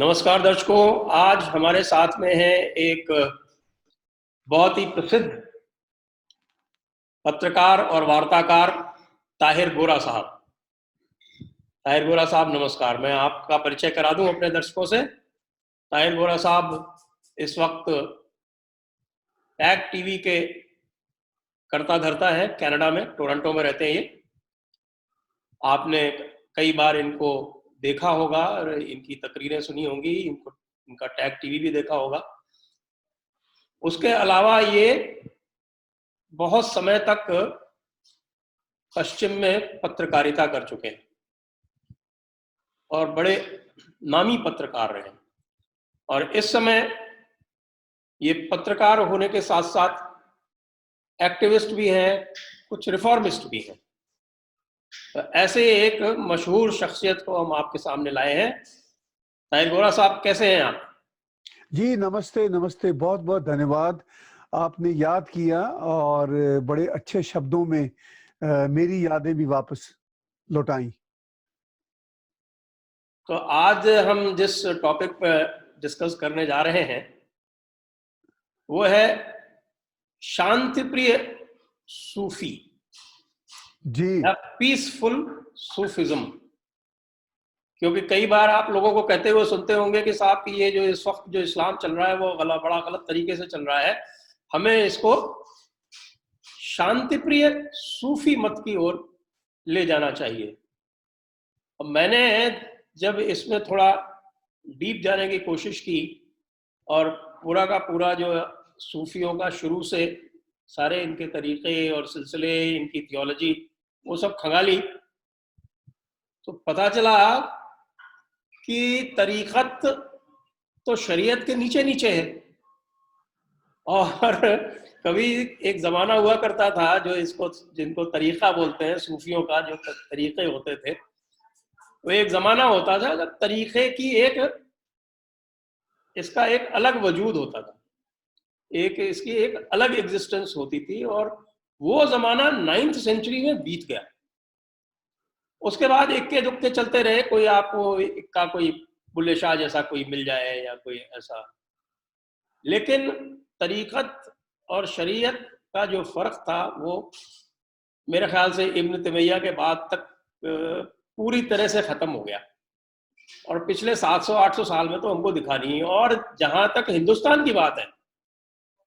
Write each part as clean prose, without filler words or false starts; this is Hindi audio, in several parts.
नमस्कार दर्शकों, आज हमारे साथ में है एक बहुत ही प्रसिद्ध पत्रकार और वार्ताकार ताहिर गोरा साहब। ताहिर गोरा साहब नमस्कार। मैं आपका परिचय करा दूं अपने दर्शकों से। ताहिर गोरा साहब इस वक्त टैग टीवी के कर्ता धर्ता है, कनाडा में, टोरंटो में रहते हैं ये। आपने कई बार इनको देखा होगा और इनकी तकरीरें सुनी होंगी, इनका टैग टीवी भी देखा होगा। उसके अलावा ये बहुत समय तक पश्चिम में पत्रकारिता कर चुके हैं और बड़े नामी पत्रकार रहे हैं। और इस समय ये पत्रकार होने के साथ साथ एक्टिविस्ट भी हैं, कुछ रिफॉर्मिस्ट भी हैं। तो ऐसे एक मशहूर शख्सियत को हम आपके सामने लाए हैं। ताहिर गोरा साहब, कैसे हैं आप? जी नमस्ते नमस्ते, बहुत बहुत धन्यवाद। आपने याद किया और बड़े अच्छे शब्दों में मेरी यादें भी वापस लौटाई। तो आज हम जिस टॉपिक पर डिस्कस करने जा रहे हैं वो है शांति प्रिय सूफी जी या पीसफुल सूफिज्म। क्योंकि कई बार आप लोगों को कहते हुए सुनते होंगे कि साहब कि ये जो इस वक्त जो इस्लाम चल रहा है वो बड़ा गलत तरीके से चल रहा है, हमें इसको शांति प्रिय सूफी मत की ओर ले जाना चाहिए। अब मैंने जब इसमें थोड़ा डीप जाने की कोशिश की और पूरा का पूरा जो सूफियों का शुरू से सारे इनके तरीके और सिलसिले, इनकी थियोलॉजी, वो सब खंगाली, तो पता चला कि तरीक़त तो शरीयत के नीचे नीचे है। और कभी एक ज़माना हुआ करता था जो इसको जिनको तरीक़ा बोलते हैं, सूफियों का जो तरीक़े होते थे, वो एक ज़माना होता था जब तरीक़े की इसका एक अलग वजूद होता था, इसकी एक अलग एग्जिस्टेंस होती थी। और वो ज़माना 9th सेंचुरी में बीत गया। उसके बाद इक्के दुक्के चलते रहे, कोई आपको इक्का कोई बुल्ले शाह जैसा कोई मिल जाए या कोई ऐसा। लेकिन तरीक़त और शरीयत का जो फ़र्क था वो मेरे ख्याल से इब्न तैमिया के बाद तक पूरी तरह से ख़त्म हो गया। और पिछले 700-800 साल में तो हमको दिखा नहीं। और जहाँ तक हिंदुस्तान की बात है,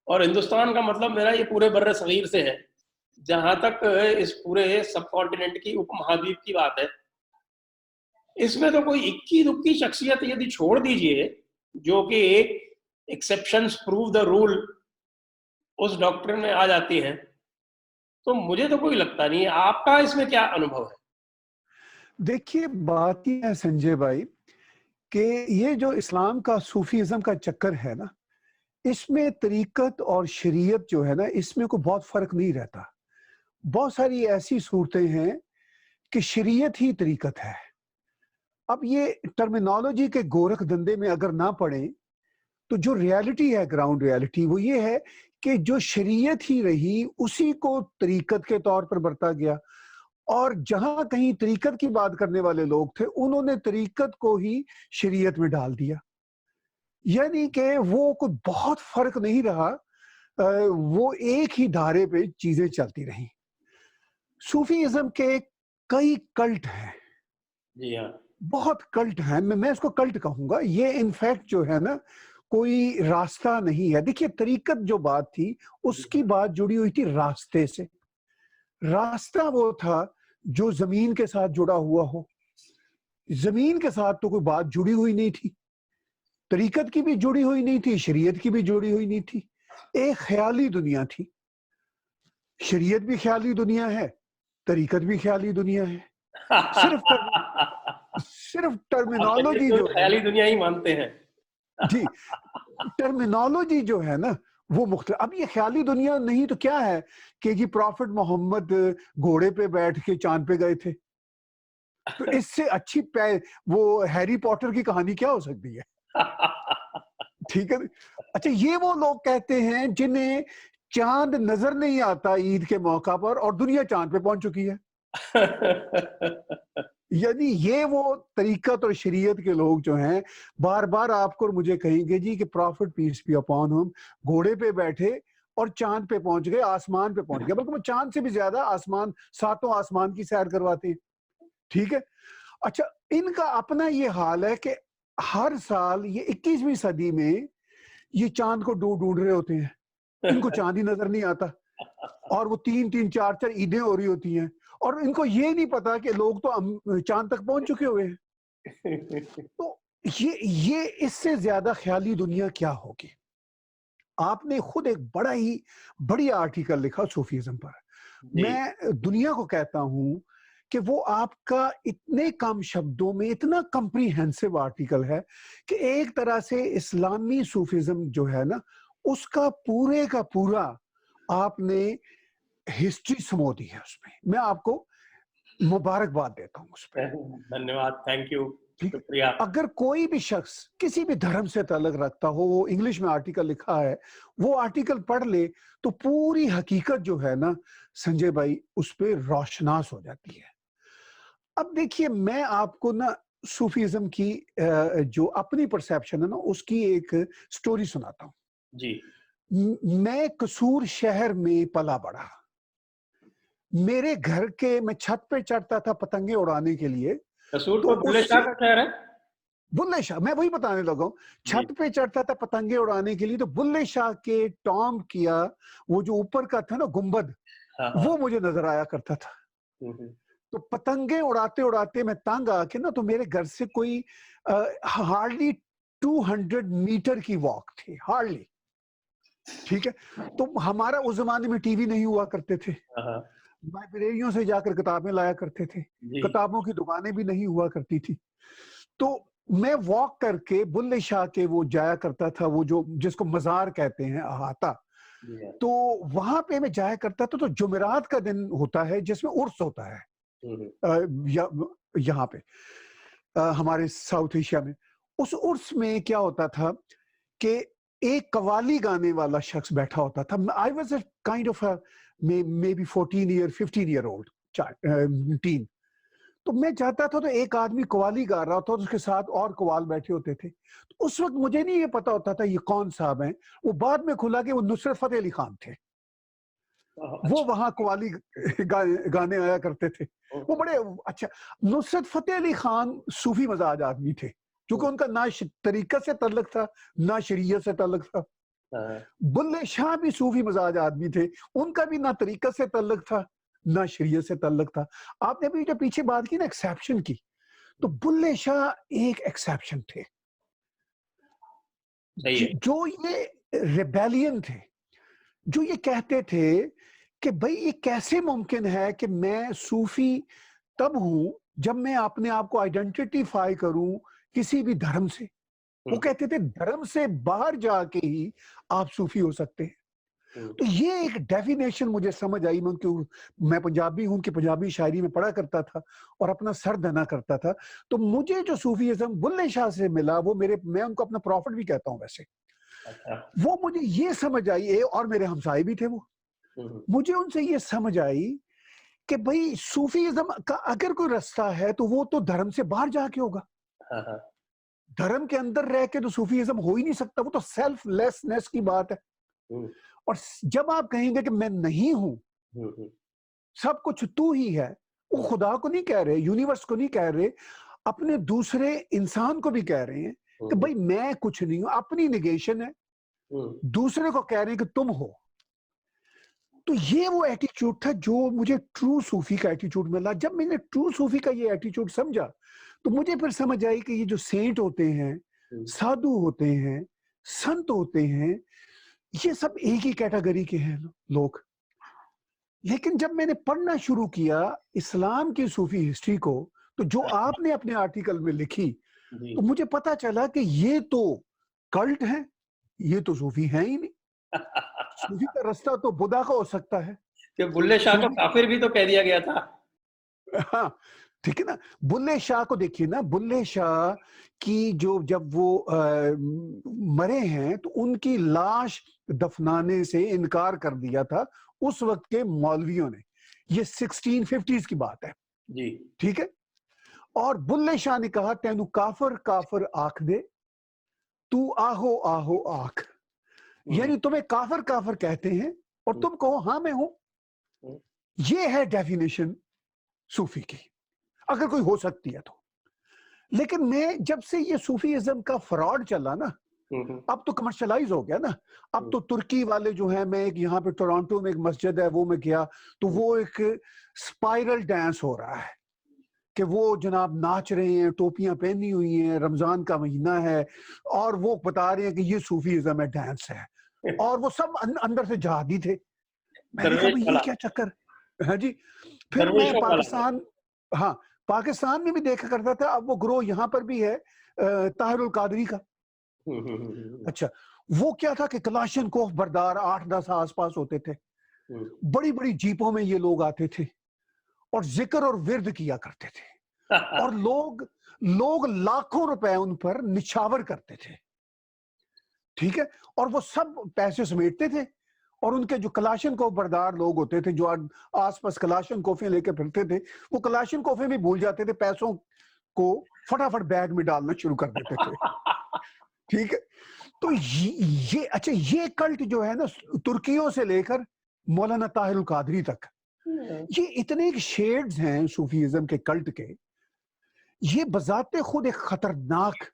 और हिंदुस्तान का मतलब मेरा ये पूरे बर्रे सगीर से है, जहाँ तक इस पूरे सब कॉन्टिनेंट की, उपमहाद्वीप की बात है, इसमें तो कोई इक्की दुक्की शख्सियत यदि छोड़ दीजिए जो कि एक्सेप्शंस प्रूव द रूल उस डॉक्ट्रिन में आ जाती हैं, तो मुझे तो कोई लगता नहीं है। आपका इसमें क्या अनुभव है? देखिए, बात ये है संजय भाई कि ये जो इस्लाम का सूफीज़म का चक्कर है ना, इसमें तरीक़त और शरीयत जो है ना, इसमें कोई बहुत फ़र्क नहीं रहता। बहुत सारी ऐसी सूरतें हैं कि शरीयत ही तरीक़त है। अब ये टर्मिनोलॉजी के गोरख धंधे में अगर ना पड़े तो जो रियलिटी है, ग्राउंड रियलिटी, वो ये है कि जो शरीयत ही रही उसी को तरीक़त के तौर पर बरता गया। और जहां कहीं तरीक़त की बात करने वाले लोग थे, उन्होंने तरीक़त को ही शरीयत में डाल दिया। यानी कि वो कोई बहुत फर्क नहीं रहा, वो एक ही धारे पे चीजें चलती रहीं। सूफीइज्म के कई कल्ट हैं, जी हाँ। बहुत कल्ट हैं। मैं इसको कल्ट कहूंगा। ये इनफैक्ट जो है ना, कोई रास्ता नहीं है। देखिए, तरीक़त जो बात थी उसकी बात जुड़ी हुई थी रास्ते से। रास्ता वो था जो जमीन के साथ जुड़ा हुआ हो। जमीन के साथ तो कोई बात जुड़ी हुई नहीं थी, तरीक़त की भी जुड़ी हुई नहीं थी, शरीयत की भी जुड़ी हुई नहीं थी। एक ख्याली दुनिया थी। शरीयत भी ख्याली दुनिया है, तरीक़त भी ख्याली दुनिया है। सिर्फ आप टर्मिनोलॉजी तो जो है ख्याली ना, दुनिया ही मानते हैं। जी, टर्मिनोलॉजी जो है ना वो मुख्तलिफ। अब ये ख्याली दुनिया नहीं तो क्या है कि जी प्रॉफिट मोहम्मद घोड़े पे बैठ के चांद पे गए थे। तो इससे अच्छी वो हैरी पॉटर की कहानी क्या हो सकती है? ठीक है। अच्छा, ये वो लोग कहते हैं जिन्हें चांद नजर नहीं आता ईद के मौका पर और दुनिया चांद पे पहुंच चुकी है। यानी ये वो तरीकत और शरीयत के लोग जो हैं, बार बार आपको और मुझे कहेंगे जी कि prophet peace be upon him घोड़े पे बैठे और चांद पे पहुंच गए, आसमान पे पहुंच गए, बल्कि वो चांद से भी ज्यादा आसमान, सातों आसमान की सैर करवाते हैं। ठीक है। अच्छा, इनका अपना ये हाल है कि हर साल ये 21वीं सदी में ये चांद को ढूंढ ढूंढ रहे होते हैं, इनको चांद ही नजर नहीं आता, और वो 3-3 4-4 ईदें हो रही होती हैं, और इनको ये नहीं पता कि लोग तो चांद तक पहुंच चुके हुए हैं। तो ये इससे ज्यादा ख्याली दुनिया क्या होगी? आपने खुद एक बड़ा ही बढ़िया आर्टिकल लिखा सूफीज्म पर। जी, मैं दुनिया को कहता हूं कि वो आपका इतने कम शब्दों में इतना कम्प्रीहेंसिव आर्टिकल है कि एक तरह से इस्लामी सूफीज्म जो है ना, उसका पूरे का पूरा आपने हिस्ट्री समो दी है उसमें। मैं आपको मुबारकबाद देता हूं उस पे। धन्यवाद, थैंक यू, ठीक है। शुक्रिया। अगर कोई भी शख्स किसी भी धर्म से ताल्लुक रखता हो, वो इंग्लिश में आर्टिकल लिखा है, वो आर्टिकल पढ़ ले तो पूरी हकीकत जो है ना संजय भाई, उस पर रोशनास हो जाती है। अब देखिए, मैं आपको ना सूफीज्म की जो अपनी परसेप्शन है ना, उसकी एक स्टोरी सुनाता हूँ। जी, मैं कसूर शहर में पला बड़ा। मेरे घर के मैं छत पे चढ़ता था पतंगे उड़ाने के लिए, कसूर तो तो बुल्ले शाह उससे का शहर है? बुल्ले शाह, मैं वही बताने लगा हूँ, जी, छत पे चढ़ता था पतंगे उड़ाने के लिए, तो बुल्ले शाह के टॉम किया वो जो ऊपर का था ना गुंबद, हाँ, वो हाँ। मुझे नजर आया करता था। हुँ, हुँ। तो पतंगे उड़ाते उड़ाते मैं तंग आके ना, तो मेरे घर से कोई हार्डली 200 मीटर की वॉक थी, हार्डली। ठीक है। तो हमारा उस जमाने में टीवी नहीं हुआ करते थे, हाँ, हाँ। लाइब्रेरियों से जाकर किताबें लाया करते थे, जी, किताबों की दुकानें भी नहीं हुआ करती थी। तो मैं वॉक करके बुल्ले शाह के वो जाया करता था, वो जो जिसको मजार कहते हैं, अहाता। जी हाँ। तो वहां पे मैं जाया करता था, तो जुमेरात का दिन होता है जिसमें उर्स होता है, हुँ, हुँ। यहाँ पे हमारे साउथ एशिया में। उस उर्स में क्या होता था कि एक कवाली गाने वाला शख्स बैठा होता था। I was a kind of may be 14 year 15 year old tin. तो मैं जाता था, तो एक आदमी कवाली गा रहा था और उसके साथ और कवाल बैठे होते थे। तो उस वक्त मुझे नहीं ये पता होता था ये कौन साहब हैं। वो बाद में खुला कि वो नुसरत फतेह अली खान थे। वो अच्छा। वहां कवाली गाने आया करते थे। वो ओके। बड़े अच्छा। नुसरत फतेह अली खान सूफी मजाज आदमी थे, क्योंकि हुँ, उनका ना तरीकत से ताल्लुक था, ना शरीयत से ताल्लुक था। हाँ, बुल्ले शाह भी सूफी मजाज आदमी थे, उनका भी ना तरीकत से ताल्लुक था, ना शरीयत से ताल्लुक था। आपने अभी जो पीछे बात की ना एक्सेप्शन की, तो बुल्ले शाह एक एक्सेप्शन थे। सही है। जो ये रिबेलियन थे, जो ये कहते थे कि भाई ये कैसे मुमकिन है कि मैं सूफी तब हूं जब मैं अपने आप को आइडेंटिफाई करूं किसी भी धर्म से। हुँ, वो कहते थे धर्म से बाहर जाके ही आप सूफी हो सकते हैं। हुँ, तो ये एक डेफिनेशन मुझे समझ आई। मैं पंजाबी हूं कि पंजाबी शायरी में पढ़ा करता था और अपना सर धना करता था। तो मुझे जो सूफीइज्म बुल्ले शाह से मिला, वो मेरे, मैं उनको अपना प्रॉफिट भी कहता हूं वैसे, अच्छा। वो मुझे ये समझ आई और मेरे हमसाए भी थे वो। हुँ, हुँ। मुझे उनसे ये समझ आई कि भाई सूफीइज्म का अगर कोई रास्ता है तो वो तो धर्म से बाहर जाके होगा। हाँ, हाँ। धर्म के अंदर रह के तो सूफीइज्म हो ही नहीं सकता, वो तो सेल्फलेसनेस की बात है। हुँ, और जब आप कहेंगे कि मैं नहीं हूं, हुँ, हुँ, सब कुछ तू ही है, वो हुँ, खुदा को नहीं कह रहे, यूनिवर्स को नहीं कह रहे, अपने दूसरे इंसान को भी कह रहे हैं हुँ, कि हुँ, भाई मैं कुछ नहीं हूं, अपनी निगेशन है। हुँ, दूसरे को कह रहे हैं कि तुम हो। तो ये वो एटीट्यूड था जो मुझे ट्रू सूफी का एटीट्यूड मिला। जब मैंने ट्रू सूफी का ये एटीट्यूड समझा, तो मुझे फिर समझ आई कि ये जो सेंट होते हैं, हुँ। साधु होते हैं, संत होते हैं, ये सब एक ही कैटेगरी के हैं लोग। लेकिन जब मैंने पढ़ना शुरू किया इस्लाम की सूफी हिस्ट्री को, तो जो आपने अपने आर्टिकल में लिखी, जी। तो मुझे पता चला कि ये तो कल्ट है, ये तो सूफी है ही नहीं। सूफी का रास्ता तो बुद्धा का हो सकता है। कि बुल्ले शाह को सूफी काफ़िर भी तो कह दिया गया था। हाँ, ठीक है ना। बुल्ले शाह को देखिए ना, बुल्ले शाह की जो जब वो मरे हैं, तो उनकी लाश दफनाने से इनकार कर दिया था उस वक्त के मौलवियों ने। ये 1650s की बात है जी। ठीक है। और बुल्ले शाह ने कहा तेनू काफर काफर आख दे तू आहो आहो आख, यानी तुम्हें काफर काफर कहते हैं और तुम कहो हाँ मैं हूं। ये है डेफिनेशन सूफी की, अगर कोई हो सकती है तो। लेकिन मैं जब से ये सूफीइज्म का फ्रॉड चला ना, अब तो कमर्शलाइज हो गया ना। अब तो तुर्की वाले जो है, मैं एक यहाँ पे टोरंटो में एक मस्जिद है वो मैं गया तो वो एक स्पाइरल डांस हो रहा है कि वो जनाब नाच रहे हैं, टोपियां पहनी हुई हैं, रमजान का महीना है और वो बता रहे हैं कि ये सूफीइज्म है, डांस है, और वो सब अंदर से जहादी थे। मैंने कहा भाई ये क्या चक्कर है जी। फिर मैं पाकिस्तान, हाँ पाकिस्तान में भी देखा करता था, अब वो ग्रोह यहाँ पर भी है ताहिरुल कादरी का। अच्छा, वो क्या था कि कलाशनकोफ बरदार 8-10 आसपास होते थे, बड़ी बड़ी जीपों में ये लोग आते थे और जिक्र और विर्द किया करते थे और लोग लाखों रुपए उन पर निछावर करते थे, ठीक है। और वो सब पैसे समेटते थे और उनके जो कलाशनकोफ बरदार लोग होते थे, जो आसपास कलाशनकोफे लेके फिरते थे, वो कलाशनकोफे भी भूल जाते थे, पैसों को फटाफट बैग में डालना शुरू कर देते थे, ठीक है। तो ये अच्छा, ये कल्ट जो है ना, तुर्कियों से लेकर मौलाना ताहिरुल कादरी तक, ये इतने शेड्स हैं सूफीइज्म के कल्ट के। ये बजाते खुद एक खतरनाक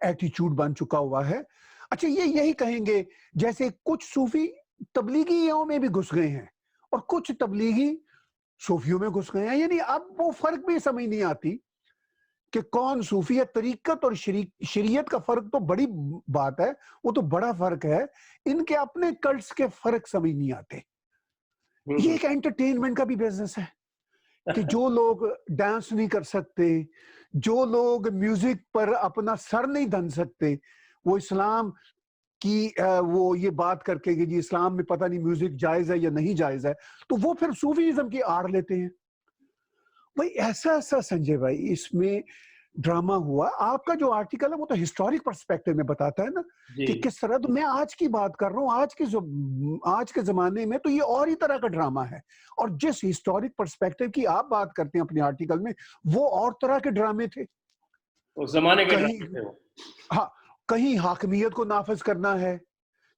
एटीट्यूड बन चुका हुआ है। अच्छा, ये यही कहेंगे जैसे कुछ सूफी तबलीगियों में भी घुस गए हैं और कुछ तबलीगी सूफियों में घुस गए हैं, यानी अब वो फर्क भी समझ नहीं आती कि कौन सूफी है। तरीकत और शरीयत का फर्क तो बड़ी बात है, वो तो बड़ा फर्क है, इनके अपने कल्ट्स के फर्क समझ नहीं आते। ये एक एंटरटेनमेंट का भी बिजनेस है कि जो लोग डांस नहीं कर सकते, जो लोग म्यूजिक पर अपना सर नहीं धन सकते, वो इस्लाम की वो ये बात करके कि जी इस्लाम में पता नहीं म्यूजिक जायज है या नहीं जायज है, तो वो फिर सूफीइज्म की आड़ लेते हैं। भाई ऐसा संजय भाई इसमें ड्रामा हुआ। आपका जो आर्टिकल है वो तो हिस्टोरिक पर्सपेक्टिव में बताता है ना कि किस तरह। तो मैं आज की बात कर रहा हूँ, आज के जमाने में तो ये और ही तरह का ड्रामा है, और जिस हिस्टोरिक पर्सपेक्टिव की आप बात करते हैं अपने आर्टिकल में, वो और तरह के ड्रामे थे उस जमाने के कहीं। थे वो। हाँ, कहीं हाकमियत को नाफिज करना है,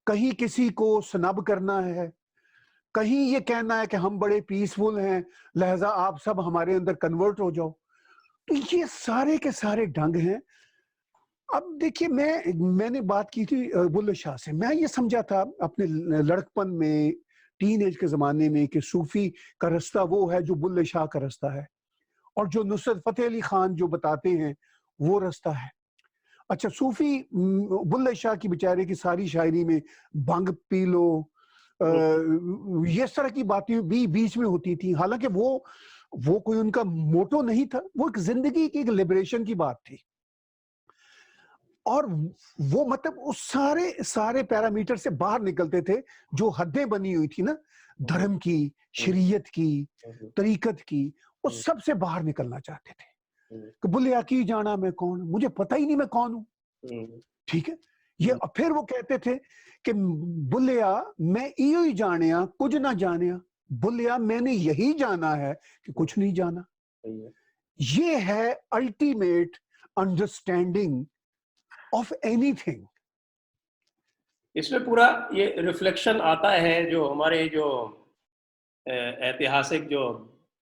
कहीं किसी को सनब करना है, कहीं ये कहना है कि हम बड़े पीसफुल हैं लिहाजा आप सब हमारे अंदर कन्वर्ट हो जाओ। तो ये सारे के सारे ढंग हैं। अब देखिए, मैंने बात की थी बुल्ले शाह से, मैं ये समझा था अपने लड़कपन में, टीन एज के जमाने में, कि सूफी का रास्ता वो है जो बुल्ले शाह का रास्ता है, और जो नुसरत फतेह अली खान जो बताते हैं वो रास्ता है। अच्छा, सूफी बुल्ले शाह की बेचारे की सारी शायरी में भंग पी लो, ये तरह की बातें भी बीच में होती थी, हालांकि वो कोई उनका मोटो नहीं था, वो एक जिंदगी की एक लिबरेशन की बात थी। और वो मतलब उस सारे पैरामीटर से बाहर निकलते थे जो हदें बनी हुई थी ना, धर्म की, शरीयत की, तरीकत की, उस सब से बाहर निकलना चाहते थे कि बुलिया की जाना मैं कौन, मुझे पता ही नहीं मैं कौन हूं, ठीक है। ये फिर वो कहते थे कि बुलिया मैं इयो ही जानिया कुछ ना जानिया, बुलिया मैंने यही जाना है कि कुछ नहीं जाना। ये है अल्टीमेट अंडरस्टैंडिंग ऑफ एनीथिंग। इसमें पूरा ये रिफ्लेक्शन आता है जो हमारे जो ऐतिहासिक जो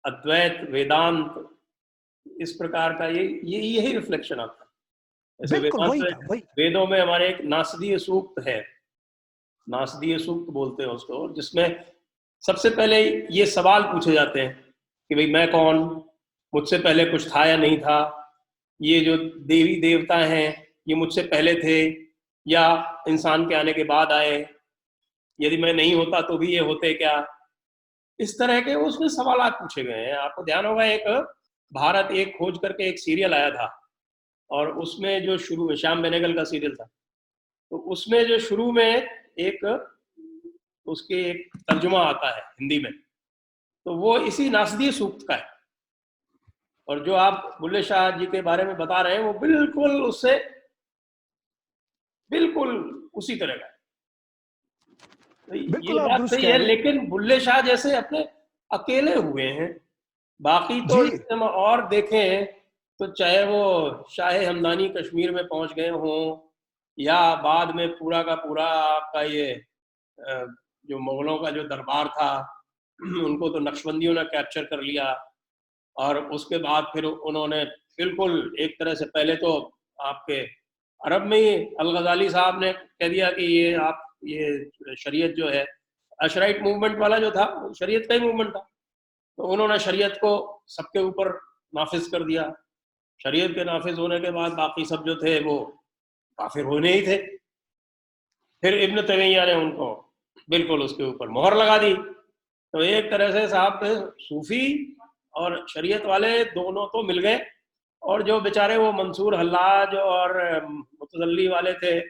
अद्वैत वेदांत इस प्रकार का, यही रिफ्लेक्शन आता है। जैसे वेदों में हमारे एक नासदीय सूक्त है, नासदीय सूक्त बोलते हैं उसको, जिसमें सबसे पहले ये सवाल पूछे जाते हैं कि भाई मैं कौन, मुझसे पहले कुछ था या नहीं था, ये जो देवी देवता हैं ये मुझसे पहले थे या इंसान के आने के बाद आए, यदि मैं नहीं होता तो भी ये होते क्या, इस तरह के उसमें सवाल पूछे गए हैं। आपको ध्यान होगा एक भारत एक खोज करके एक सीरियल आया था, और उसमें जो शुरू में श्याम बेनेगल का सीरियल था, तो उसमें जो शुरू में एक उसके एक तर्जुमा आता है हिंदी में, तो वो इसी नासदीय सूक्त का है, और जो आप बुल्ले शाह जी के बारे में बता रहे हैं वो बिल्कुल उससे बिल्कुल उसी तरह का। तो ये बात सही है, लेकिन बुल्ले शाह जैसे अपने अकेले हुए हैं। बाकी तो जी जैसे हम और देखें तो चाहे वो शाह हमदानी कश्मीर में पहुंच गए हों, या बाद में पूरा का पूरा आपका ये जो मुगलों का जो दरबार था उनको तो नक्शबंदियों ने कैप्चर कर लिया, और उसके बाद फिर उन्होंने बिल्कुल एक तरह से पहले तो आपके अरब में ही अल गजाली साहब ने कह दिया कि ये आप ये शरीयत जो है, अशराइट मूवमेंट वाला जो था शरीयत का ही मूवमेंट था, तो उन्होंने शरीयत को सबके ऊपर नाफिज कर दिया। शरीयत के नाफिज होने के बाद बाकी सब जो थे वो काफिर होने ही थे। फिर इब्न तैमिया ने उनको बिल्कुल उसके ऊपर मोहर लगा दी। तो एक तरह से साहब सूफी और शरीयत वाले दोनों तो मिल गए, और जो बेचारे वो मंसूर हल्लाज और मुतजल्ली वाले थे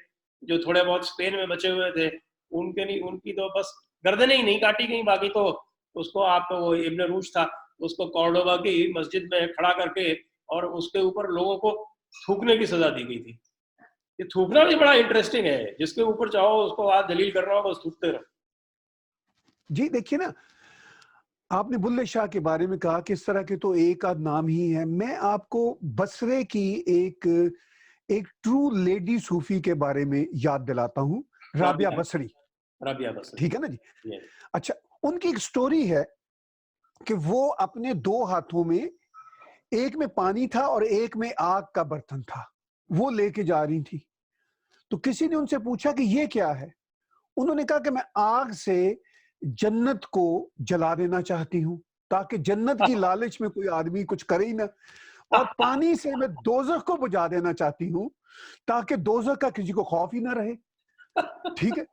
जो थोड़े बहुत स्पेन में बचे हुए थे, उनके नहीं, उनकी तो बस गर्दनें ही नहीं काटी गई, बाकी तो उसको आप वो इब्न रूश था, उसको कॉर्डोबा की मस्जिद में खड़ा करके और उसके ऊपर लोगों को थूकने की सजा दी गई थी। ये थूकना भी बड़ा इंटरेस्टिंग है, जिसके ऊपर चाहो उसको आप दलील करना हो बस थूकते रहो। जी, देखिए ना, आपने बुल्ले शाह के बारे में कहा कि इस तरह के तो एक आध नाम ही है। मैं आपको बसरे की एक एक ट्रू लेडी सूफी के बारे में याद दिलाता हूँ, राबिया राबिया बसरी। राबिया बसरी। ठीक है ना जी? ये अच्छा, उनकी एक स्टोरी है कि वो अपने 2 हाथों में, एक में पानी था और एक में आग का बर्तन था, वो लेके जा रही थी। तो किसी ने उनसे पूछा कि ये क्या है? उन्होंने कहा कि मैं आग से जन्नत को जला देना चाहती हूँ, ताकि जन्नत की लालच में कोई आदमी कुछ करे ही ना, और पानी से मैं दोज़ख को बुझा देना चाहती हूँ, ताकि दोज़ख का किसी को खौफ ही ना रहे। ठीक है?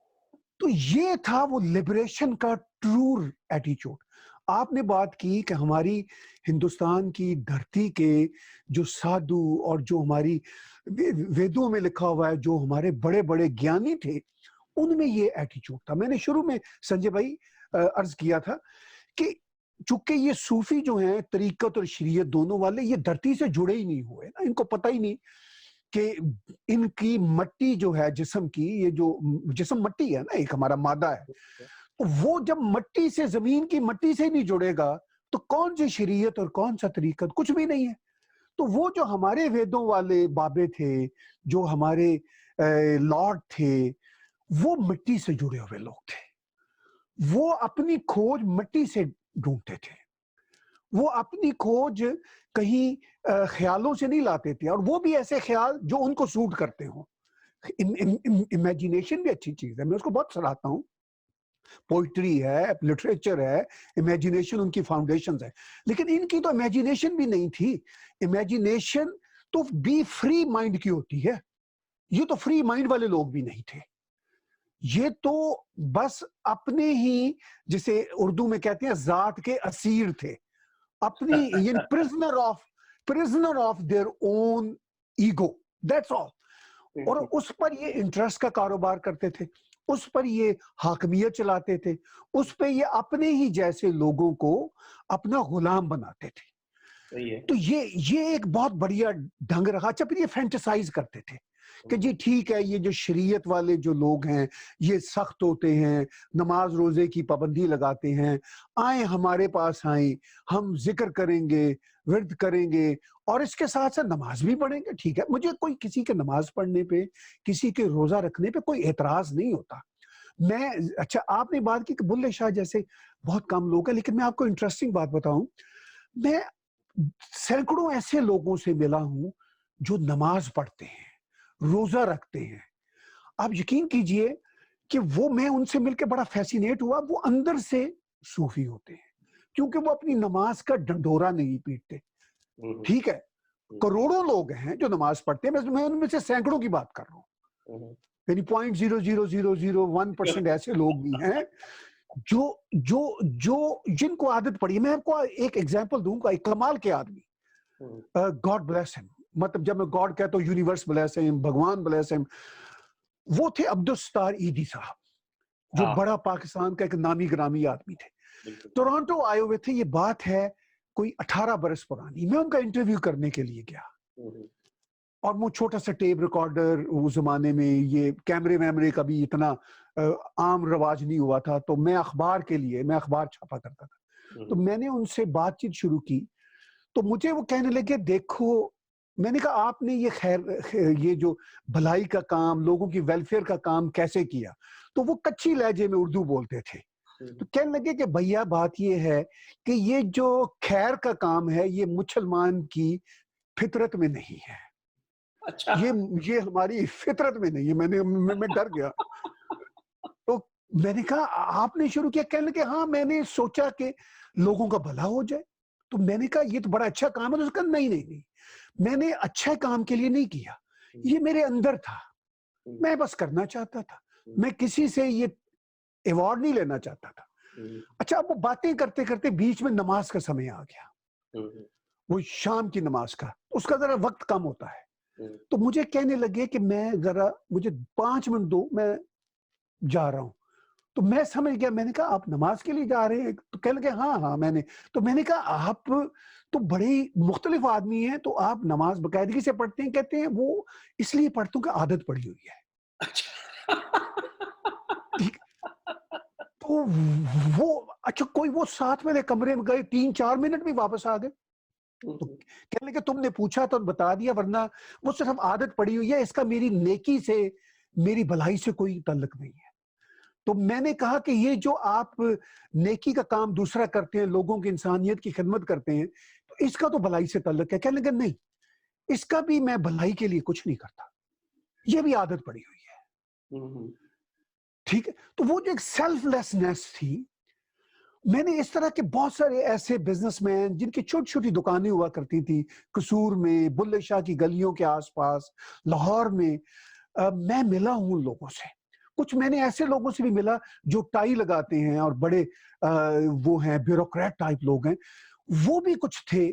तो ये था वो लिबरेशन का ट्रू एटीट्यूड। आपने बात की कि हमारी हिंदुस्तान की धरती के जो साधु और जो हमारी वेदों में लिखा हुआ है, जो हमारे बड़े-बड़े ज्ञानी थे, उनमें ये एटीट्यूड था। मैंने शुरू में संजय भाई अर्ज किया था कि चूंकि ये सूफी जो हैं, तरीकत और शरीयत दोनों वाले, ये धरती से जुड़े ही नहीं हुए ना, इनको पता ही नहीं कि इनकी मट्टी जो है जिस्म की, ये जो जिस्म मट्टी है ना, एक हमारा मादा है, तो वो जब मट्टी से, जमीन की मट्टी से नहीं जुड़ेगा तो कौन सी शरीयत और कौन सा तरीकत, कुछ भी नहीं है। तो वो जो हमारे वेदों वाले बाबे थे, जो हमारे लॉर्ड थे, वो मिट्टी से जुड़े हुए लोग थे। वो अपनी खोज मिट्टी से ढूंढते थे, वो अपनी खोज कहीं ख्यालों से नहीं लाते थे, और वो भी ऐसे ख्याल जो उनको सूट करते हों। इमेजिनेशन भी अच्छी चीज है, मैं उसको बहुत सराहता हूँ। पोइट्री है, लिटरेचर है, इमेजिनेशन उनकी फाउंडेशंस है। लेकिन इनकी तो इमेजिनेशन भी नहीं थी। इमेजिनेशन तो बी फ्री माइंड की होती है, ये तो फ्री माइंड वाले लोग भी नहीं थे। ये तो बस अपने ही, जिसे उर्दू में कहते हैं, जात के असीर थे, अपनी, ये prisoner of their own ego, that's all. और उस पर ये इंटरेस्ट का कारोबार करते थे, उस पर ये हाकमियत चलाते थे, उस पर ये अपने ही जैसे लोगों को अपना गुलाम बनाते थे। सही है। तो ये एक बहुत बढ़िया ढंग रहा। अच्छा, फिर ये फैंटेसाइज करते थे कि जी ठीक है, ये जो शरीयत वाले जो लोग हैं ये सख्त होते हैं, नमाज रोजे की पाबंदी लगाते हैं, आए हमारे पास आए, हम जिक्र करेंगे, विर्द करेंगे, और इसके साथ साथ नमाज भी पढ़ेंगे। ठीक है, मुझे कोई किसी के नमाज पढ़ने पे, किसी के रोजा रखने पे कोई एतराज नहीं होता। मैं, अच्छा आपने बात की कि बुल्ले शाह जैसे बहुत कम लोग हैं, लेकिन मैं आपको इंटरेस्टिंग बात बताऊं, मैं सैकड़ों ऐसे लोगों से मिला हूं जो नमाज पढ़ते हैं, रोजा रखते हैं। आप यकीन कीजिए कि वो, मैं उनसे मिलकर बड़ा फैसिनेट हुआ, वो अंदर से सूफी होते हैं, क्योंकि वो अपनी नमाज का डंडोरा नहीं पीटते। ठीक है, करोड़ों लोग हैं जो नमाज पढ़ते हैं, मैं उनमें से सैकड़ों की बात कर रहा हूँ, यानी 0.00001% ऐसे लोग भी हैं जो जो जो जिनको आदत पड़ी है। मैं आपको एक एग्जांपल दूंगा, एक कमाल के आदमी, गॉड ब्लेस हिम, मतलब जब मैं गॉड कहता हूँ, यूनिवर्स ब्लेस हिम, भगवान ब्लेस हिम, वो थे अब्दुल सत्तार ईदी साहब, जो हाँ, बड़ा पाकिस्तान का एक नामी ग्रामी आदमी थे। बिल्कुल। टोरंटो आए हुए थे, ये बात है कोई 18 बरस पुरानी। मैं उनका इंटरव्यू करने के लिए गया, और वो छोटा सा टेप रिकॉर्डर, उस जमाने में ये कैमरे वैमरे का भी इतना आम रवाज नहीं हुआ था, तो मैं अखबार के लिए, मैं अखबार छापा करता था, तो मैंने उनसे बातचीत शुरू की, तो मुझे वो कहने लगे, देखो, मैंने कहा आपने ये ये जो भलाई का काम, लोगों की वेलफेयर का काम कैसे किया? तो वो कच्ची लहजे में उर्दू बोलते थे। तो कहने लगे कि भैया बात ये है कि ये जो खैर का काम है, ये मुसलमान की फितरत में नहीं है। अच्छा। ये हमारी फितरत में नहीं है। मैं डर गया। तो मैंने कहा आपने शुरू किया? कहने लगे हाँ, मैंने सोचा कि लोगों का भला हो जाए। तो मैंने कहा ये तो बड़ा अच्छा काम है। तो उसका नहीं, मैंने अच्छे काम के लिए नहीं किया, ये मेरे अंदर था, मैं बस करना चाहता था, मैं किसी से ये अवार्ड नहीं लेना चाहता था। अच्छा, अब वो बातें करते करते बीच में नमाज का समय आ गया, वो शाम की नमाज का, उसका जरा वक्त कम होता है। तो मुझे कहने लगे कि मुझे 5 मिनट दो, मैं जा रहा हूं। तो मैं समझ गया, मैंने कहा आप नमाज के लिए जा रहे हैं? तो कहने लगे हाँ, मैंने कहा आप तो बड़े मुख्तलिफ आदमी हैं, तो आप नमाज बाकायदगी से पढ़ते हैं? कहते हैं वो इसलिए पढ़ता हूं कि आदत पड़ी हुई है। अच्छा। ठीक। तो वो अच्छा, कोई वो साथ मेरे कमरे में गए, 3-4 मिनट में वापस आ गए। तो कहने लगे तुमने पूछा तो बता दिया, वरना वो सिर्फ आदत पड़ी हुई है, इसका मेरी नेकी से, मेरी भलाई से कोई ताल्लुक नहीं है। तो मैंने कहा कि ये जो आप नेकी का काम दूसरा करते हैं, लोगों की इंसानियत की खिदमत करते हैं, तो इसका तो भलाई से ताल्लुक है। कहने लगे नहीं, इसका भी मैं भलाई के लिए कुछ नहीं करता, ये भी आदत पड़ी हुई है। ठीक है। तो वो जो एक सेल्फलेसनेस थी, मैंने इस तरह के बहुत सारे ऐसे बिजनेसमैन जिनकी छोटी छोटी दुकानें हुआ करती थी, कसूर में, बुल्ले शाह की गलियों के आसपास, लाहौर में, मैं मिला हूं उन लोगों से। कुछ मैंने ऐसे लोगों से भी मिला जो टाई लगाते हैं और बड़े वो हैं, ब्यूरोक्रेट टाइप लोग हैं। वो भी कुछ थे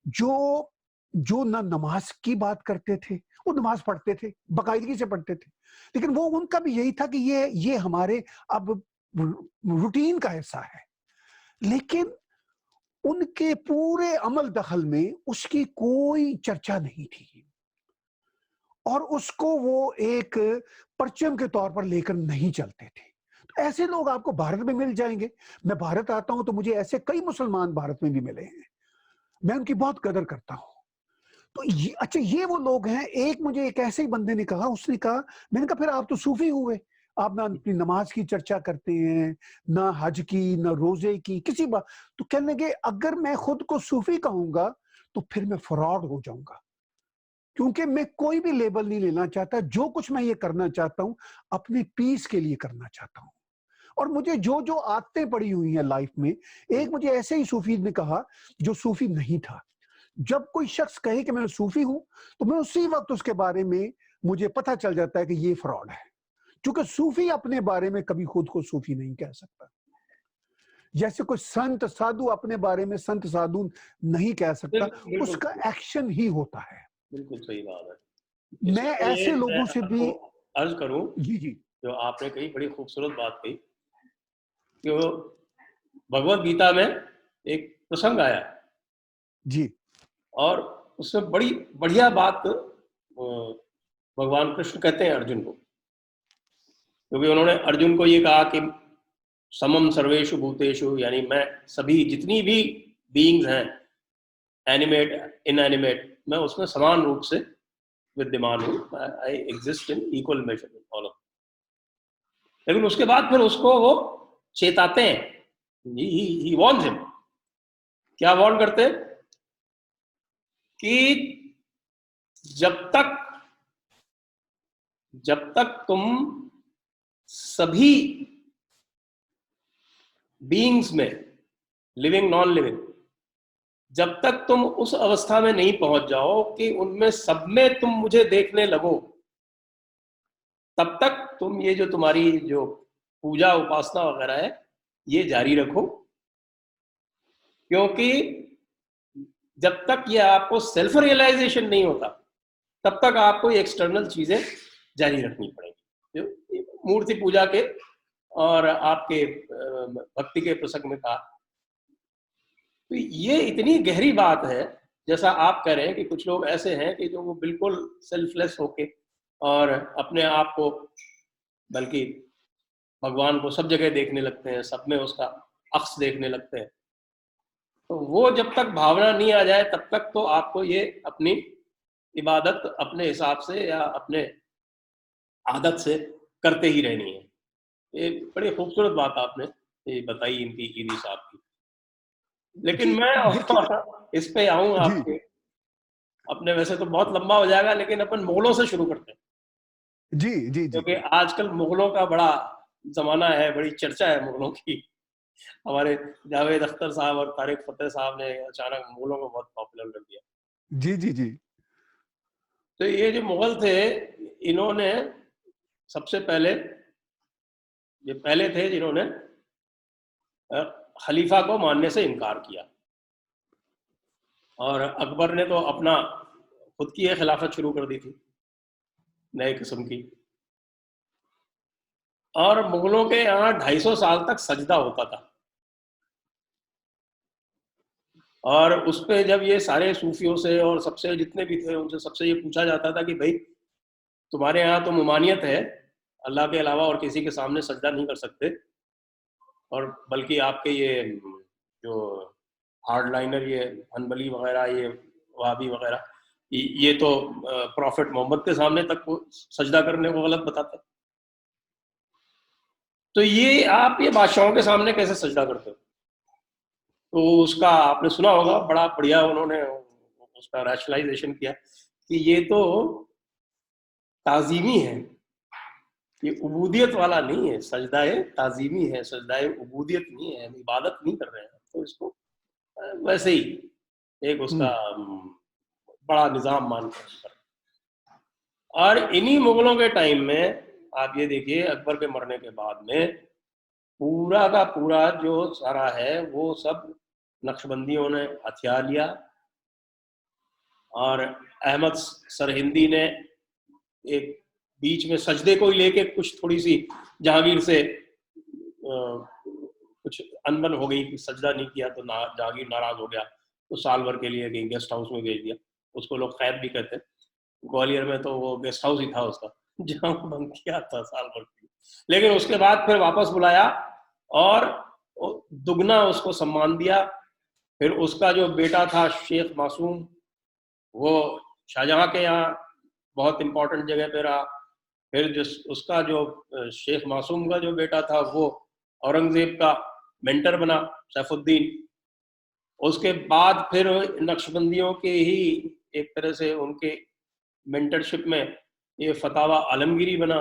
जो जो ना नमाज की बात करते थे, वो नमाज पढ़ते थे, बाकायदगी से पढ़ते थे, लेकिन वो उनका भी यही था कि ये हमारे अब रूटीन का हिस्सा है। लेकिन उनके पूरे अमल दखल में उसकी कोई चर्चा नहीं थी, और उसको वो एक परचम के तौर पर लेकर नहीं चलते थे। तो ऐसे लोग आपको भारत में मिल जाएंगे। मैं भारत आता हूं तो मुझे ऐसे कई मुसलमान भारत में भी मिले हैं, मैं उनकी बहुत कदर करता हूं। तो अच्छा, ये वो लोग हैं। एक मुझे एक ऐसे ही बंदे ने कहा, उसने कहा, मैंने कहा फिर आप तो सूफी हुए, आप ना अपनी नमाज की चर्चा करते हैं, ना हज की, ना रोजे की, किसी बात। तो कहने लगे अगर मैं खुद को सूफी कहूंगा तो फिर मैं फ्रॉड हो जाऊंगा, क्योंकि मैं कोई भी लेबल नहीं लेना चाहता। जो कुछ मैं ये करना चाहता हूं, अपनी पीस के लिए करना चाहता हूं। और मुझे जो जो आदतें पड़ी हुई हैं लाइफ में, एक मुझे ऐसे ही सूफी ने कहा जो सूफी नहीं था। जब कोई शख्स कहे कि मैं सूफी हूं, तो मैं उसी वक्त उसके बारे में, मुझे पता चल जाता है कि ये फ्रॉड है, क्योंकि सूफी अपने बारे में कभी खुद को सूफी नहीं कह सकता। जैसे कोई संत साधु अपने बारे में संत साधु नहीं कह सकता, बिल्कुल उसका एक्शन ही होता है। बिल्कुल सही बात है। मैं इसमें ये ऐसे मैं लोगों से भी, आपको अर्ज करूं, जी जी जो आपने कही बड़ी खूबसूरत बात कही कि वो भगवत गीता में एक प्रसंग आया जी और उसमें बड़ी बढ़िया बात भगवान कृष्ण कहते हैं अर्जुन को, क्योंकि उन्होंने अर्जुन को ये कहा कि समम सर्वेषु भूतेषु, यानी मैं सभी जितनी भी बीइंग्स हैं, एनिमेट इनएनिमेट, मैं उसमें समान रूप से विद्यमान हूँ। I exist in equal measure in all of. लेकिन उसके बाद फिर उसको वो चेताते हैं, ही वॉर्न्स हिम। क्या वॉर्न करते हैं कि जब तक तुम सभी बीइंग्स में, लिविंग नॉन लिविंग, जब तक तुम उस अवस्था में नहीं पहुंच जाओ कि उनमें सब में तुम मुझे देखने लगो, तब तक तुम ये जो तुम्हारी जो पूजा उपासना वगैरह है ये जारी रखो। क्योंकि जब तक ये आपको सेल्फ रियलाइजेशन नहीं होता, तब तक आपको ये एक्सटर्नल चीजें जारी रखनी पड़ेगी। जो मूर्ति पूजा के और आपके भक्ति के प्रसंग में कहा, तो ये इतनी गहरी बात है। जैसा आप कह रहे हैं कि कुछ लोग ऐसे हैं कि जो वो बिल्कुल सेल्फलेस होके और अपने आप को, बल्कि भगवान को सब जगह देखने लगते हैं, सब में उसका अक्स देखने लगते हैं। तो वो जब तक भावना नहीं आ जाए तब तक तो आपको ये अपनी इबादत अपने हिसाब से या अपने आदत से करते ही रहनी है। ये बड़ी खूबसूरत बात आपने ये बताई इनकी ईदी साहब की। लेकिन जी, मैं देखिए इस पे आऊँ जी, आपके अपने, वैसे तो बहुत लंबा हो जाएगा लेकिन अपन मुगलों से शुरू करते हैं, जी, जी, जी। क्योंकि आजकल मुगलों का बड़ा ज़माना है, बड़ी चर्चा है मुगलों की। हमारे जावेद अख्तर साहब और तारिक फ़तेह साहब ने अचानक मुगलों को बहुत पॉपुलर कर दिया। जी, जी, जी। तो ये जो मुगल थे, इन्होंने सबसे पहले, ये पहले थे जिन्होंने अ, खलीफा को मानने से इनकार किया। और अकबर ने तो अपना खुद की एक खिलाफत शुरू कर दी थी, नए किस्म की। और मुगलों के यहाँ 250 साल तक सजदा होता था। और उस पे जब ये सारे सूफियों से और सबसे जितने भी थे उनसे सबसे ये पूछा जाता था कि भाई तुम्हारे यहाँ तो ममानियत है, अल्लाह के अलावा और किसी के सामने सजदा नहीं कर सकते, और बल्कि आपके ये जो हार्ड लाइनर, ये हनबली वगैरह, ये वहाबी वगैरह, ये तो प्रॉफिट मोहम्मद के सामने तक वो सजदा करने को गलत बताते हैं। तो ये आप ये बादशाहों के सामने कैसे सजदा करते हो? तो उसका आपने सुना होगा, बड़ा बढ़िया उन्होंने उसका रैशनलाइजेशन किया कि ये तो ताजीमी है, ये उबूदियत वाला नहीं है, सजदाए ताजीमी है, सजदाए उबूदियत नहीं है, हम इबादत नहीं कर रहे हैं। तो इसको वैसे ही एक उसका हुँ, बड़ा निज़ाम मानकर। और इन्हीं मुगलों के टाइम में आप ये देखिए, अकबर के मरने के बाद में पूरा का पूरा जो सारा है वो सब नक्शबंदियों ने हथिया लिया। और अहमद सरहिंदी ने एक बीच में सजदे को ही लेके कुछ थोड़ी सी जहांगीर से कुछ अनबन हो गई कि सजदा नहीं किया तो जहांगीर नाराज हो गया, तो साल भर के लिए कहीं गेस्ट हाउस में भेज दिया। उसको लोग कैद भी कहते हैं। ग्वालियर में तो वो गेस्ट हाउस ही था उसका, जहाँ बंद किया था साल भर के लिए। लेकिन उसके बाद फिर वापस बुलाया और दुगना उसको सम्मान दिया। फिर उसका जो बेटा था शेख मासूम, वो शाहजहां के यहाँ बहुत इंपॉर्टेंट जगह पे रहा। फिर जो उसका जो शेख मासूम का जो बेटा था वो औरंगजेब का मेंटर बना, सैफुद्दीन। उसके बाद फिर नक्शबंदियों के ही एक तरह से उनके मेंटरशिप में ये फतावा आलमगीरी बना।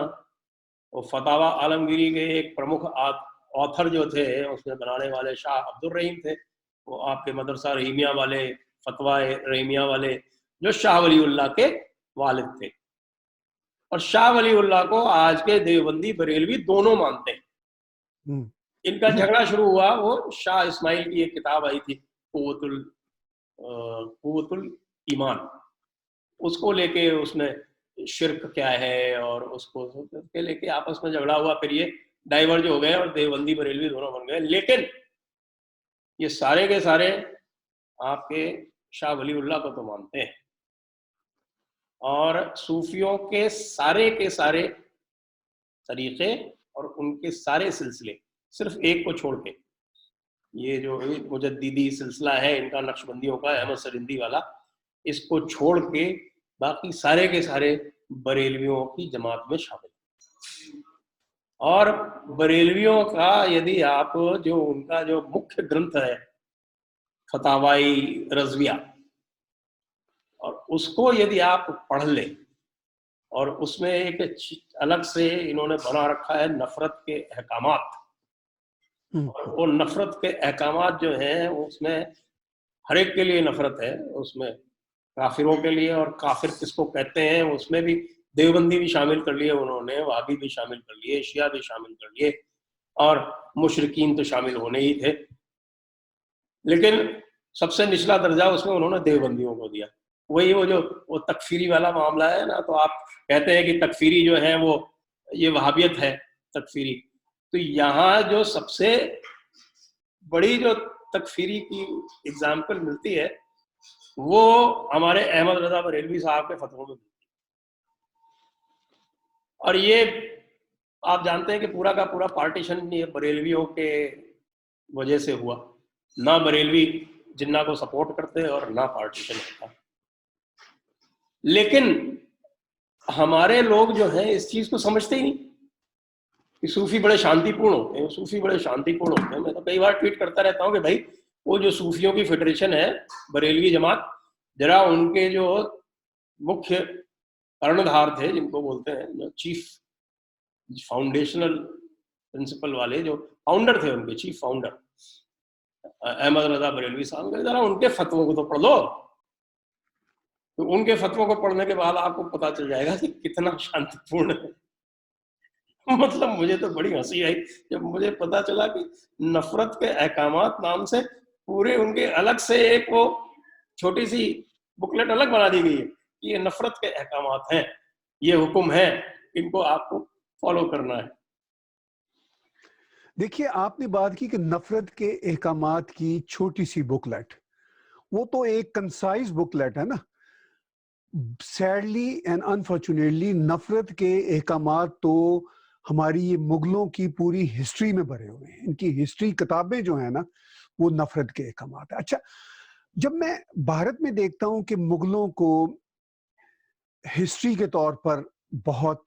और फतावा आलमगीरी के एक प्रमुख ऑथर जो थे, उसमें बनाने वाले शाह अब्दुल रहीम थे। वो आपके मदरसा रहीमिया वाले, फतवा रहीमिया वाले, जो शाह वलीउल्लाह के वालिद थे। और शाह वलीउल्लाह को आज के देवबंदी बरेलवी दोनों मानते हैं। हुँ, इनका झगड़ा शुरू हुआ, वो शाह इस्माइल की एक किताब आई थी, कुव्वतुल ईमान, उसको लेके उसमें शिर्क क्या है और उसको के लेके आपस में झगड़ा हुआ। फिर ये डाइवर्ज हो गए और देवबंदी बरेलवी दोनों बन गए। लेकिन ये सारे के सारे आपके शाह वलीउल्लाह को तो मानते हैं। और सूफियों के सारे तरीके और उनके सारे सिलसिले, सिर्फ एक को छोड़ के, ये जो मुजद्दिदी सिलसिला है इनका, नक्शबंदियों का, अहमद सरिंदी वाला, इसको छोड़ के बाकी सारे के सारे बरेलवियों की जमात में शामिल। और बरेलवियों का यदि आप जो उनका जो मुख्य ग्रंथ है फतावाई रजविया, और उसको यदि आप पढ़ लें, और उसमें एक अलग से इन्होंने बना रखा है नफरत के अहकामात। हुँ, और हुँ। वो नफरत के अहकामात जो हैं उसमें हर एक के लिए नफरत है। उसमें काफिरों के लिए, और काफिर किसको कहते हैं उसमें भी देवबंदी भी शामिल कर लिए उन्होंने, वहाबी भी शामिल कर लिए, शिया भी शामिल कर लिए, और मुशरिकीन तो शामिल होने ही थे। लेकिन सबसे निचला दर्जा उसमें उन्होंने देवबंदियों को दिया। वही वो तकफीरी वाला मामला है ना, तो आप कहते हैं कि तकफीरी जो है वो ये वहाबियत है तकफीरी। तो यहाँ जो सबसे बड़ी जो तकफीरी की एग्जाम्पल मिलती है वो हमारे अहमद रजा बरेलवी साहब के फतवों में मिलती है। और ये आप जानते हैं कि पूरा का पूरा पार्टीशन ये बरेलवियों के वजह से हुआ। ना बरेलवी जिन्ना को सपोर्ट करते और ना पार्टीशन होता। लेकिन हमारे लोग जो हैं इस चीज को समझते ही नहीं कि सूफी बड़े शांतिपूर्ण होते हैं, सूफी बड़े शांतिपूर्ण होते हैं। मैं तो कई बार ट्वीट करता रहता हूँ कि भाई वो जो सूफियों की फेडरेशन है बरेलवी जमात, जरा उनके जो मुख्य कर्णधार थे जिनको बोलते हैं चीफ फाउंडेशनल प्रिंसिपल वाले, जो फाउंडर थे उनके चीफ फाउंडर अहमद रजा बरेलवी साहब, जरा उनके फतवों को तो पढ़ लो। तो उनके फतवों को पढ़ने के बाद आपको पता चल जाएगा कि कितना शांतिपूर्ण है। मतलब मुझे तो बड़ी हंसी आई जब मुझे पता चला कि नफरत के अहकामात नाम से पूरे उनके अलग से एक वो छोटी सी बुकलेट अलग बना दी गई है कि ये नफरत के अहकामात हैं, ये हुक्म है, इनको आपको फॉलो करना है। देखिए, आपने बात की कि नफरत के अहकामात की छोटी सी बुकलेट, वो तो एक कंसाइज बुकलेट है ना। सैडली एंड अनफॉर्चुनेटली नफरत के अहकामात तो हमारी ये मुगलों की पूरी हिस्ट्री में भरे हुए हैं। इनकी हिस्ट्री किताबें जो है ना वो नफरत के अहकामात है। अच्छा, जब मैं भारत में देखता हूं कि मुगलों को हिस्ट्री के तौर पर बहुत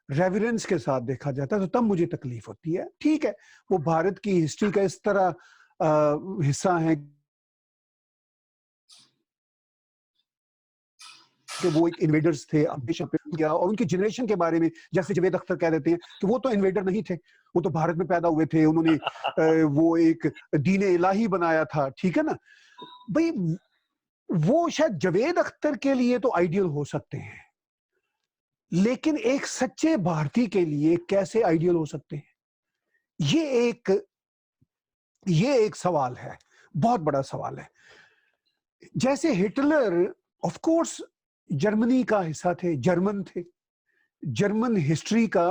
रेवरेंस के साथ देखा जाता है, तो तब मुझे तकलीफ होती है। ठीक है, वो भारत की हिस्ट्री का इस तरह हिस्सा है कि वो एक इन्वेडर्स थे, गया और उनकी जनरेशन के बारे में जैसे जावेद अख्तर कह देते हैं कि वो तो इन्वेडर नहीं थे, वो तो भारत में पैदा हुए थे, उन्होंने वो एक दीन इलाही बनाया था। ठीक है ना भाई, वो शायद जावेद अख्तर के लिए तो आइडियल हो सकते हैं, लेकिन एक सच्चे भारतीय के लिए कैसे आइडियल हो सकते हैं? ये एक सवाल है, बहुत बड़ा सवाल है। जैसे हिटलर ऑफ कोर्स जर्मनी का हिस्सा थे, जर्मन थे, जर्मन हिस्ट्री का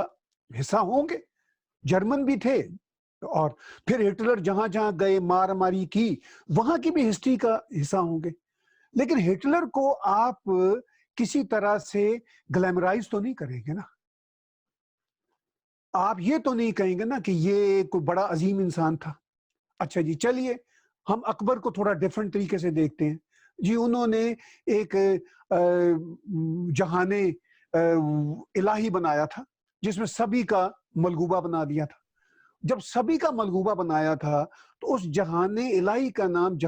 हिस्सा होंगे, जर्मन भी थे, और फिर हिटलर जहां जहां गए मार मारी की, वहां की भी हिस्ट्री का हिस्सा होंगे। लेकिन हिटलर को आप किसी तरह से ग्लैमराइज तो नहीं करेंगे ना, आप ये तो नहीं कहेंगे ना कि ये कोई बड़ा अजीम इंसान था। अच्छा जी, चलिए हम अकबर को थोड़ा डिफरेंट तरीके से देखते हैं जी। उन्होंने एक जहाने इलाही बनाया था जिसमें सभी का मलगूबा बना दिया था। जब सभी का मलगूबा बनाया था तो उस जहाने इलाही का नाम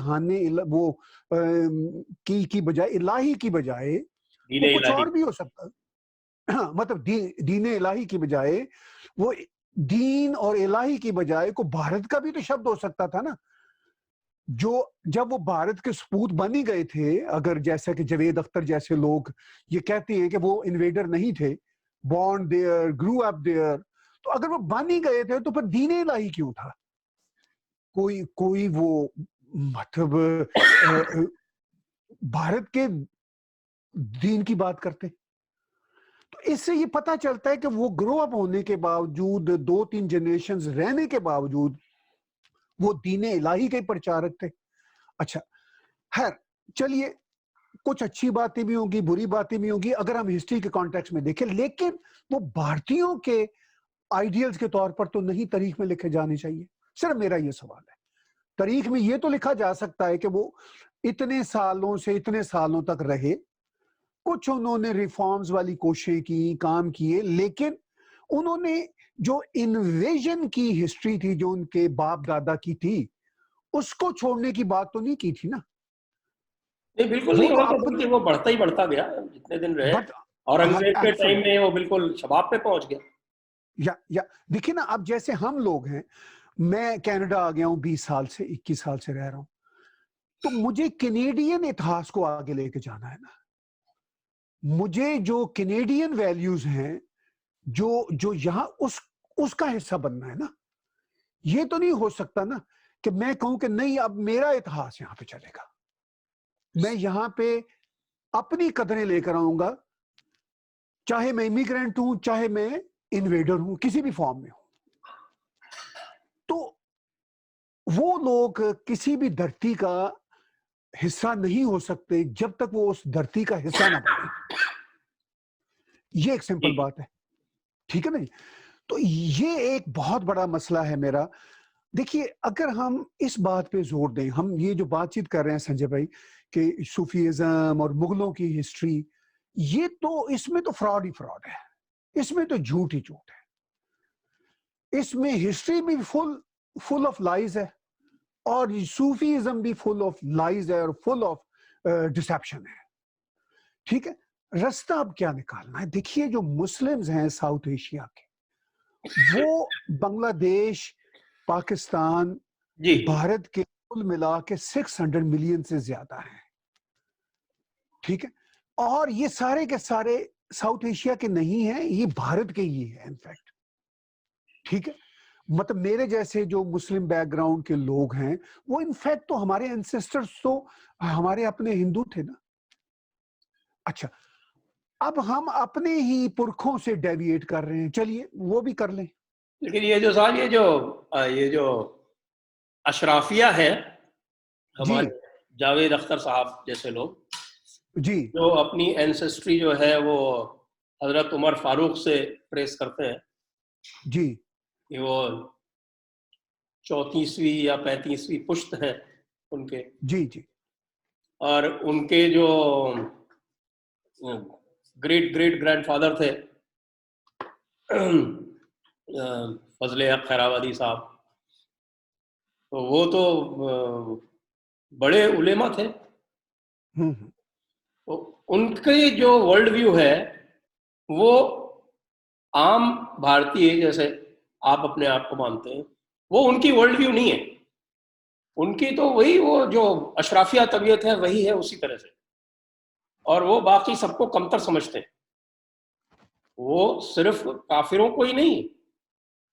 वो की बजाय, इलाही की बजाय वो कुछ और भी हो सकता है। मतलब दीन इलाही की बजाय वो दीन और इलाही की बजाय को भारत का भी तो शब्द हो सकता था ना। जो जब वो भारत के सपूत बन ही गए थे, अगर जैसा कि जावेद अख्तर जैसे लोग ये कहते हैं कि वो इन्वेडर नहीं थे, born there, grew up there, तो अगर वो बन ही गए थे तो फिर दीन इलाही क्यों था? कोई वो मतलब भारत के दीन की बात करते। तो इससे ये पता चलता है कि वो ग्रो अप होने के बावजूद, 2-3 जनरेशंस रहने के बावजूद वो दीन इलाही के प्रचारक थे। अच्छा, खैर चलिए, कुछ अच्छी बातें भी होंगी, बुरी बातें भी होंगी अगर हम हिस्ट्री के कॉन्टेक्स्ट में देखें, लेकिन वो भारतीयों के आइडियल्स के तौर पर तो नहीं तारीख में लिखे जाने चाहिए। सिर्फ मेरा ये सवाल है। तारीख में ये तो लिखा जा सकता है कि वो इतने सालों से इतने सालों तक रहे, कुछ उन्होंने रिफॉर्म्स वाली कोशिशें की, काम किए, लेकिन उन्होंने जो इन्वेजन की हिस्ट्री थी जो उनके बाप दादा की थी, उसको छोड़ने की बात तो नहीं की थी ना। नहीं, बिल्कुल वो नहीं तो हुआ, अपनी बल्कि वो बढ़ता ही बढ़ता गया जितने दिन रहे। बट औरंगजेब के टाइम में वो बिल्कुल शबाब पे पहुंच गया। या देखिए ना, अब जैसे हम लोग हैं, मैं कनाडा आ गया हूं 20 साल से, 21 साल से रह रहा हूं, तो मुझे कैनेडियन इतिहास को आगे लेके जाना है ना। मुझे जो कैनेडियन वैल्यूज हैं, जो जो यहां उसका हिस्सा बनना है ना। ये तो नहीं हो सकता ना कि मैं कहूं कि नहीं अब मेरा इतिहास यहां पे चलेगा, मैं यहां पे अपनी कदरें लेकर आऊंगा, चाहे मैं इमिग्रेंट हूं, चाहे मैं इन्वेडर हूं, किसी भी फॉर्म में हूं। तो वो लोग किसी भी धरती का हिस्सा नहीं हो सकते जब तक वो उस धरती का हिस्सा ना बने। ये एक सिंपल बात है, ठीक है ना। तो ये एक बहुत बड़ा मसला है मेरा। देखिए, अगर हम इस बात पे जोर दें, हम ये जो बातचीत कर रहे हैं संजय भाई कि सूफीज़्म और मुगलों की हिस्ट्री, ये तो इसमें तो फ्रॉड ही फ्रॉड है, इसमें तो झूठ ही झूठ है। इसमें हिस्ट्री भी फुल फुल ऑफ लाइज है और सूफीज़्म भी फुल ऑफ लाइज है और फुल ऑफ डिसेप्शन है। ठीक है, रास्ता अब क्या निकालना है? देखिए, जो मुस्लिम्स हैं साउथ एशिया के, वो बांग्लादेश, पाकिस्तान, जी भारत के कुल मिला के 600 मिलियन से ज्यादा हैं। ठीक है, और ये सारे के सारे साउथ एशिया के नहीं हैं, ये भारत के ही है इनफैक्ट। ठीक है, मतलब मेरे जैसे जो मुस्लिम बैकग्राउंड के लोग हैं, वो इनफैक्ट तो हमारे एंसेस्टर्स तो हमारे अपने हिंदू थे ना। अच्छा, अब हम अपने ही पुरखों से डेविएट कर रहे हैं, चलिए वो भी कर लें। लेकिन ये जो साहब ये जो अशराफिया है, जी हमारे जावेद अख्तर साहब जैसे लोग जी जो अपनी एंसेस्ट्री जो है वो हजरत उमर फारूक से ट्रेस करते हैं जी कि वो 34वीं या 35वीं पुश्त है उनके, जी जी और उनके जो ग्रेट ग्रेट ग्रैंडफादर थे फजले हक खैराबादी साहब, तो वो तो बड़े उलेमा थे। हम्म। तो उनके जो वर्ल्ड व्यू है वो आम भारतीय जैसे आप अपने आप को मानते हैं, वो उनकी वर्ल्ड व्यू नहीं है। उनकी तो वही वो जो अशराफिया तबीयत है वही है उसी तरह से, और वो बाकी सबको कमतर समझते हैं। वो सिर्फ काफिरों को ही नहीं,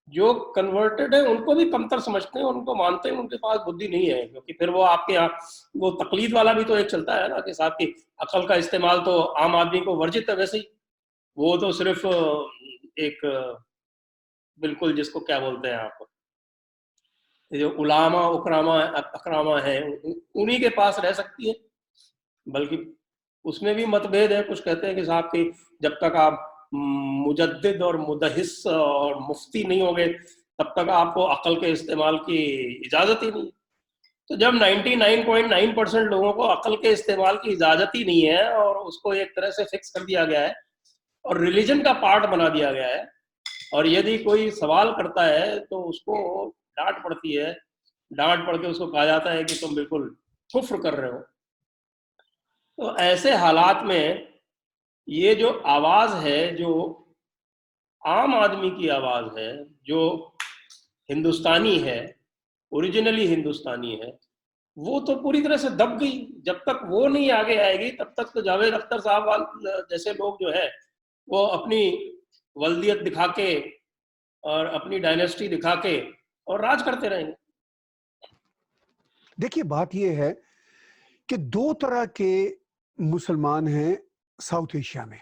जो कन्वर्टेड है उनको भी कमतर समझते हैं, उनको मानते हैं उनके पास बुद्धि नहीं है, क्योंकि फिर वो आपके यहाँ वो तकलीद वाला भी तो एक चलता है ना कि साहब की अकल का इस्तेमाल तो आम आदमी को वर्जित है वैसे ही। वो तो सिर्फ एक बिल्कुल जिसको क्या बोलते हैं आप, ये जो उलामा उकरामा अकरामा है उन्हीं के पास रह सकती है। बल्कि उसमें भी मतभेद है, कुछ कहते हैं कि साहब की जब तक आप मुजद्दिद और मुदहिस और मुफ्ती नहीं होंगे तब तक आपको अकल के इस्तेमाल की इजाजत ही नहीं। तो जब 99.9% लोगों को अकल के इस्तेमाल की इजाजत ही नहीं है और उसको एक तरह से फिक्स कर दिया गया है और रिलीजन का पार्ट बना दिया गया है, और यदि कोई सवाल करता है तो उसको डांट पड़ती है, डांट पड़ के उसको कहा जाता है कि तुम बिल्कुल कुफ्र कर रहे हो। तो ऐसे हालात में ये जो आवाज है, जो आम आदमी की आवाज है, जो हिंदुस्तानी है, ओरिजिनली हिंदुस्तानी है, वो तो पूरी तरह से दब गई। जब तक वो नहीं आगे आएगी तब तक तो जावेद अख्तर साहब जैसे लोग जो है वो अपनी वल्दियत दिखा के और अपनी डायनेस्टी दिखा के और राज करते रहेंगे। देखिए, बात यह है कि दो तरह के मुसलमान हैं साउथ एशिया में।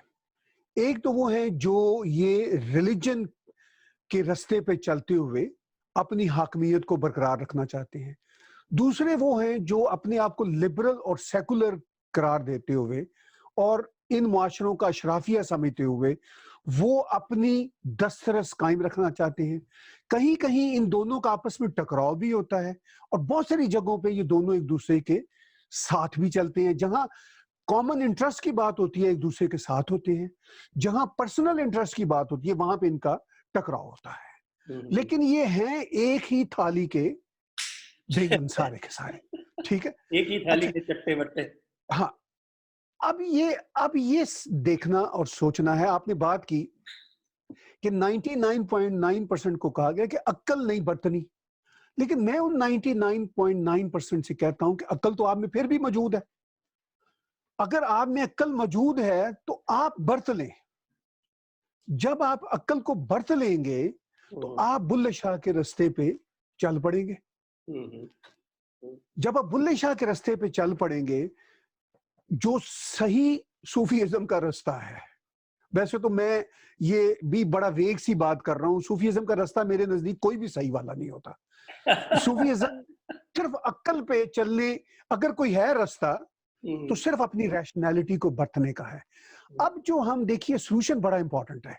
एक तो वो हैं जो ये रिलीजन के रास्ते पे चलते हुए अपनी हाकमियत को बरकरार रखना चाहते हैं। दूसरे वो हैं जो अपने आप को लिबरल और सेकुलर करार देते हुए और इन मुआशरों का अशराफिया समझते हुए वो अपनी दस्तरस कायम रखना चाहते हैं। कहीं कहीं इन दोनों का आपस में टकराव भी होता है और बहुत सारी जगहों पे ये दोनों एक दूसरे के साथ भी चलते हैं। जहां कॉमन इंटरेस्ट की बात होती है एक दूसरे के साथ होते हैं, जहां पर्सनल इंटरेस्ट की बात होती है वहां पे इनका टकराव होता है। लेकिन ये हैं एक ही थाली के बैंगन सारे के सारे। ठीक है, एक ही थाली अच्छा, के चट्टे बट्टे। हाँ, अब ये देखना और सोचना है। आपने बात की कि 99.9% को कहा गया कि अक्ल नहीं बरतनी, लेकिन मैं उन 99.9% से कहता हूं कि अक्ल तो आप में फिर भी मौजूद है। अगर आप में अक्ल मौजूद है तो आप बरत लें। जब आप अक्ल को बरत लेंगे तो आप बुल्ले शाह के रास्ते पे चल पड़ेंगे। जब आप बुल्ले शाह के रास्ते पे चल पड़ेंगे, जो सही सूफीइज्म का रास्ता है, वैसे तो मैं ये भी बड़ा वेग सी बात कर रहा हूं, सूफीइज्म का रास्ता मेरे नजदीक कोई भी सही वाला नहीं होता। सूफीइज्म सिर्फ अक्ल पे चलने, अगर कोई है रास्ता तो सिर्फ अपनी रैशनैलिटी को बरतने का है। अब जो हम देखिए, सोल्यूशन बड़ा इंपॉर्टेंट है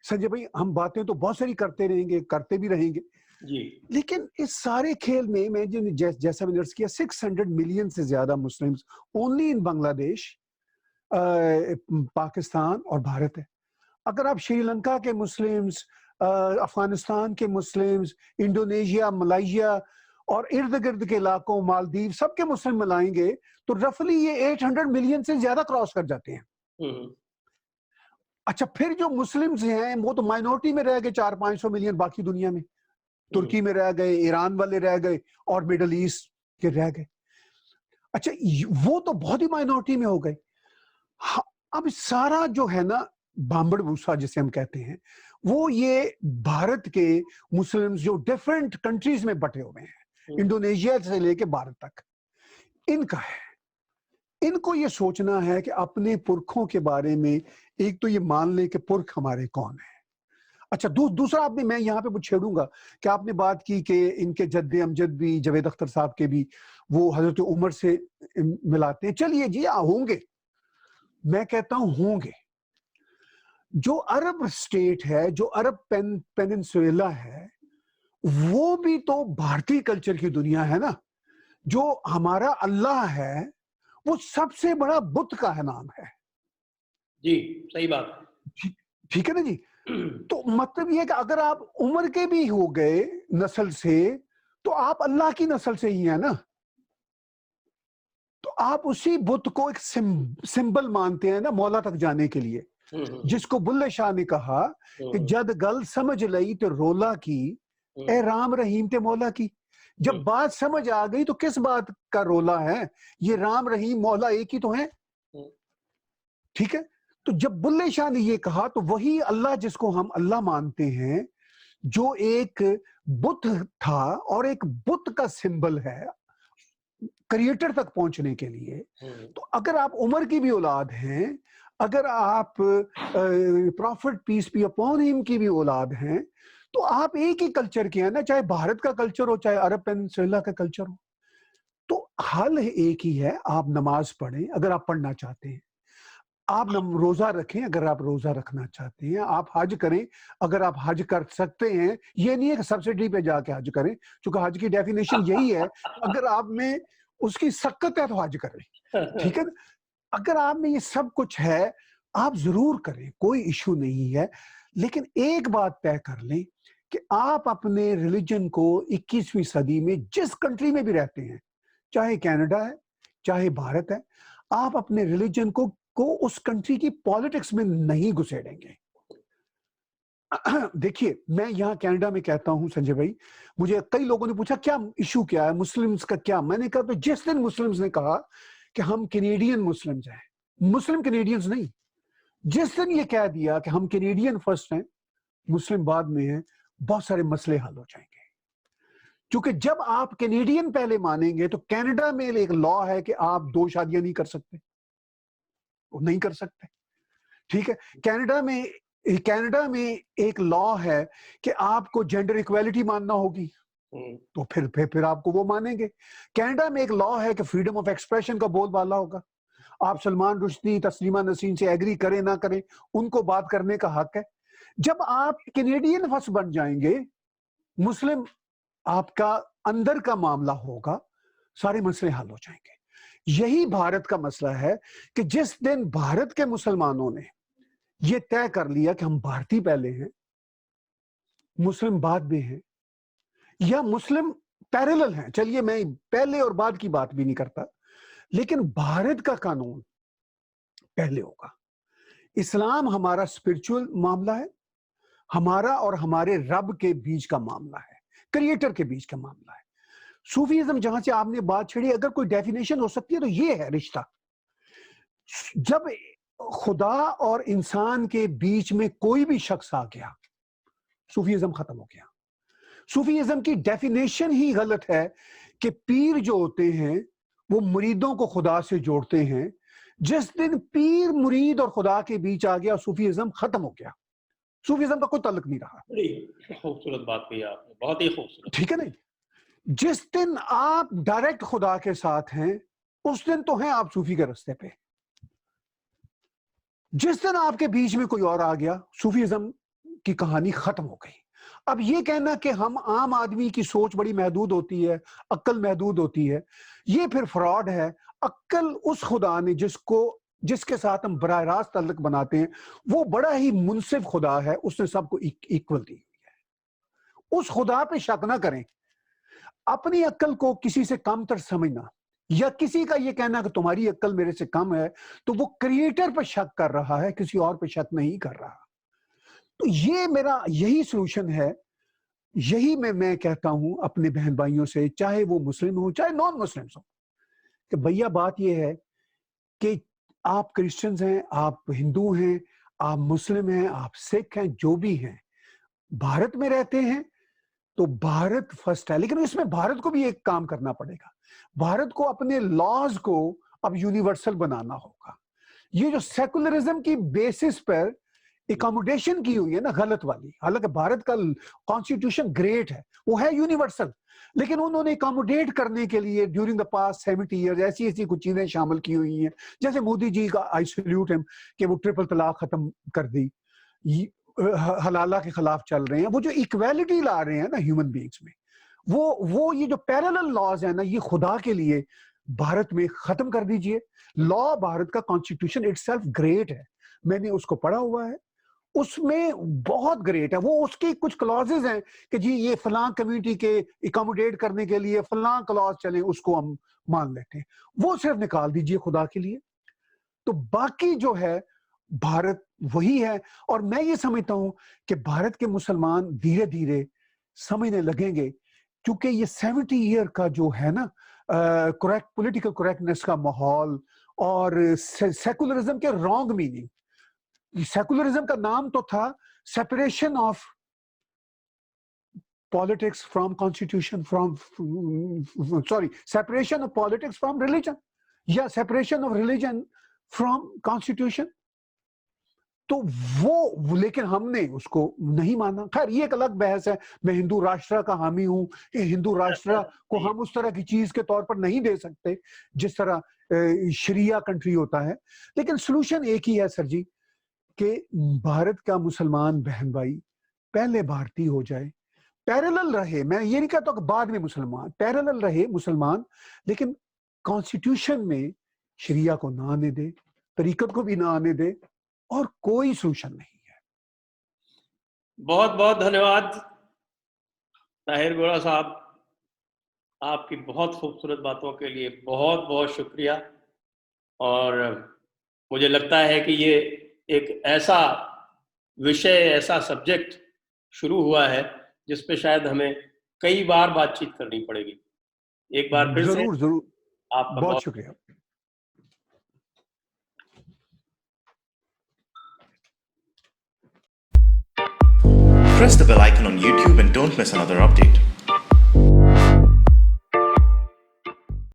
संजय भाई। हम बातें तो बहुत सारी करते रहेंगे, करते भी रहेंगे, जी। लेकिन इस सारे खेल में मैं जैसा मैंने अर्ज किया 600 मिलियन से ज्यादा Muslims only in Bangladesh, Pakistan और भारत है। अगर आप श्रीलंका के मुस्लिम्स, अफगानिस्तान के मुस्लिम्स, इंडोनेशिया, मलाइशिया और इर्द गिर्द के इलाकों, मालदीव, सबके मुस्लिम मिलाएंगे तो रफली ये 800 मिलियन से ज्यादा क्रॉस कर जाते हैं। अच्छा, फिर जो मुस्लिम्स हैं वो तो माइनॉरिटी में रह गए 400-500 मिलियन बाकी दुनिया में। तुर्की में रह गए, ईरान वाले रह गए और मिडल ईस्ट के रह गए। अच्छा, वो तो बहुत ही माइनॉरिटी में हो गए। अब सारा जो है ना बांबड़ भूसा जिसे हम कहते हैं, वो ये भारत के मुस्लिम्स जो डिफरेंट कंट्रीज में बटे हुए हैं, इंडोनेशिया से लेके भारत तक, इनका है। इनको ये सोचना है कि अपने पुरखों के बारे में एक तो ये मान ले कि पुरख हमारे कौन है। अच्छा, दूसरा आपने, मैं यहाँ पे छेड़ूंगा कि आपने बात की कि इनके जद्दे अमजद भी, जावेद अख्तर साहब के भी वो हजरत उमर से मिलाते हैं। चलिए जी, होंगे, मैं कहता हूं होंगे। जो अरब स्टेट है, जो अरब पेनिनसुला है, वो भी तो भारतीय कल्चर की दुनिया है ना। जो हमारा अल्लाह है वो सबसे बड़ा बुत का है नाम है। जी, सही बात। ठीक है ना जी। तो मतलब ये है कि अगर आप उमर के भी हो गए नस्ल से, तो आप अल्लाह की नस्ल से ही है ना। तो आप उसी बुत को एक सिंबल मानते हैं ना मौला तक जाने के लिए, जिसको बुल्ले शाह ने कहा कि जद गल समझ लई तो रोला की, ए राम रहीम ते मौला की। जब बात समझ आ गई तो किस बात का रोला है, ये राम रहीम मौला एक ही तो है। ठीक है, तो जब बुल्ले शाह ने ये कहा तो वही अल्लाह जिसको हम अल्लाह मानते हैं, जो एक बुत था और एक बुत का सिंबल है क्रिएटर तक पहुंचने के लिए। तो अगर आप उमर की भी औलाद हैं, अगर आप prophet peace be upon him की भी औलाद हैं, तो आप एक ही कल्चर के हैं ना, चाहे भारत का कल्चर हो चाहे अरब पेनिनसुला का कल्चर हो। तो हल एक ही है, आप नमाज पढ़ें अगर आप पढ़ना चाहते हैं, आप रोजा रखें अगर आप रोजा रखना चाहते हैं, आप हज करें अगर आप हज कर सकते हैं। ये नहीं है कि सब्सिडी पे जाके हज करें, क्योंकि हज की डेफिनेशन यही है, अगर आप में उसकी सक्कत है तो हज करें। ठीक है ना, अगर आप में ये सब कुछ है आप जरूर करें, कोई इशू नहीं है। लेकिन एक बात तय कर लें कि आप अपने रिलीजन को 21वीं सदी में जिस कंट्री में भी रहते हैं, चाहे कनाडा है चाहे भारत है, आप अपने रिलीजन को उस कंट्री की पॉलिटिक्स में नहीं घुसेड़ेंगे। देखिए, मैं यहाँ कनाडा में कहता हूँ संजय भाई, मुझे कई लोगों ने पूछा क्या इशू क्या है, मुस्लिम्स का क्या। मैंने कहा तो जिस दिन मुस्लिम्स ने कहा कि हम कैनेडियन मुस्लिम्स हैं, मुस्लिम कैनेडियंस नहीं, जिस दिन ये कह दिया कि हम कैनेडियन फर्स्ट हैं मुस्लिम बाद में हैं, बहुत सारे मसले हल हो जाएंगे। क्योंकि जब आप कैनेडियन पहले मानेंगे तो कनाडा में एक लॉ है कि आप 2 शादियां नहीं कर सकते, नहीं कर सकते। ठीक है, कनाडा में एक लॉ है कि आपको जेंडर इक्वालिटी मानना होगी, तो फिर आपको वो मानेंगे। कनाडा में एक लॉ है कि फ्रीडम ऑफ एक्सप्रेशन का बोलबाला होगा। आप सलमान रुश्दी, तस्लीमा नसीन से एग्री करें ना करें, उनको बात करने का हक है। जब आप कैनेडियन फर्स्ट बन जाएंगे, मुस्लिम आपका अंदर का मामला होगा, सारे मसले हल हो जाएंगे। यही भारत का मसला है कि जिस दिन भारत के मुसलमानों ने ये तय कर लिया कि हम भारतीय पहले हैं, मुस्लिम बाद में हैं, या मुस्लिम पैरेलल हैं, चलिए मैं पहले और बाद की बात भी नहीं करता, लेकिन भारत का कानून पहले होगा। इस्लाम हमारा स्पिरिचुअल मामला है, हमारा और हमारे रब के बीच का मामला है, क्रिएटर के बीच का मामला है। सूफीज्म जहां से आपने बात छेड़ी, अगर कोई डेफिनेशन हो सकती है तो ये है रिश्ता। जब खुदा और इंसान के बीच में कोई भी शख्स आ गया, सूफीज्म खत्म हो गया। सूफीज्म की डेफिनेशन ही गलत है कि पीर जो होते हैं वो मुरीदों को खुदा से जोड़ते हैं। जिस दिन पीर मुरीद और खुदा के बीच आ गया, सूफीज्म खत्म हो गया, सूफीज्म का कोई ताल्लुक नहीं रहा। बड़ी खूबसूरत बात कही आपने, बहुत ही खूबसूरत। ठीक है ना, जिस दिन आप डायरेक्ट खुदा के साथ हैं, उस दिन तो हैं आप सूफी के रास्ते पे। जिस दिन आपके बीच में कोई और आ गया, सूफीज्म की कहानी खत्म हो गई। अब ये कहना कि हम आम आदमी की सोच बड़ी महदूद होती है, अक्ल महदूद होती है, ये फिर फ्रॉड है। अक्ल उस खुदा ने जिसके साथ हम बराह रास्त ताल्लुक बनाते हैं, वो बड़ा ही मुनसिफ खुदा है, उसने सबको इक्वल दी हुई है। उस खुदा पे शक ना करें। अपनी अक्ल को किसी से कम तर समझना या किसी का ये कहना कि तुम्हारी अक्ल मेरे से कम है, तो वो क्रिएटर पर शक कर रहा है, किसी और पर शक नहीं कर रहा। तो ये मेरा यही सॉल्यूशन है। यही मैं कहता हूं अपने बहन भाइयों से, चाहे वो मुस्लिम हो चाहे नॉन मुस्लिम हो, कि भैया बात ये है कि आप क्रिश्चियंस हैं, आप हिंदू हैं, आप मुस्लिम हैं, आप सिख हैं, जो भी हैं, भारत में रहते हैं तो भारत फर्स्ट है। लेकिन इसमें भारत को भी एक काम करना पड़ेगा। भारत को अपने लॉज को अब यूनिवर्सल बनाना होगा। ये जो सेकुलरिज्म की बेसिस पर एकोमोडेशन की हुई है ना, गलत वाली, हालांकि भारत का कॉन्स्टिट्यूशन ग्रेट है, वो है यूनिवर्सल, लेकिन उन्होंने एकोमोडेट करने के लिए ड्यूरिंग द पास्ट 70 ईयर्स ऐसी ऐसी कुछ चीजें शामिल की हुई हैं। जैसे मोदी जी का आई सैल्यूट हिम कि वो ट्रिपल तलाक खत्म कर दी, हलाला के खिलाफ चल रहे हैं, वो जो इक्वालिटी ला रहे हैं ना ह्यूमन बीइंग्स में, वो ये जो पैरेलल लॉज है ना, ये खुदा के लिए भारत में खत्म कर दीजिए। लॉ भारत का कॉन्स्टिट्यूशन इटसेल्फ ग्रेट है, मैंने उसको पढ़ा हुआ है, उसमें बहुत ग्रेट है। वो उसके कुछ क्लॉजेज हैं कि जी ये फलां कम्युनिटी के एकोमोडेट करने के लिए फलां क्लॉज चले, उसको हम मान लेते हैं, वो सिर्फ निकाल दीजिए खुदा के लिए। तो बाकी जो है भारत वही है। और मैं ये समझता हूं कि भारत के मुसलमान धीरे धीरे समझने लगेंगे, क्योंकि ये 70 ईयर का जो है ना करेक्ट पॉलिटिकल करेक्टनेस का माहौल और सेकुलरिज्म के रॉन्ग मीनिंग। सेकुलरिज्म का नाम तो था separation of politics from constitution, separation of politics from religion या separation of religion from constitution. तो वो लेकिन हमने उसको नहीं माना। खैर ये एक अलग बहस है, मैं हिंदू राष्ट्र का हामी हूं कि हिंदू राष्ट्र को हम उस तरह की चीज के तौर पर नहीं दे सकते जिस तरह शरिया कंट्री होता है। लेकिन सॉल्यूशन एक ही है सर जी, कि भारत का मुसलमान बहन भाई पहले भारतीय हो जाए, पैरेलल रहे। मैं ये नहीं कहता कि बाद में मुसलमान, पैरेलल रहे मुसलमान, लेकिन कॉन्स्टिट्यूशन में शरिया को ना आने दे, तरीकत को भी ना आने दे, और कोई सॉल्यूशन नहीं है। बहुत बहुत धन्यवाद ताहिर गोरा साहब, आपकी बहुत खूबसूरत बातों के लिए बहुत बहुत शुक्रिया। और मुझे लगता है कि ये एक ऐसा विषय, ऐसा सब्जेक्ट शुरू हुआ है जिस पे शायद हमें कई बार बातचीत करनी पड़ेगी। एक बार फिर से जरूर आपका बहुत शुक्रिया। Press the bell icon on YouTube and don't miss another update.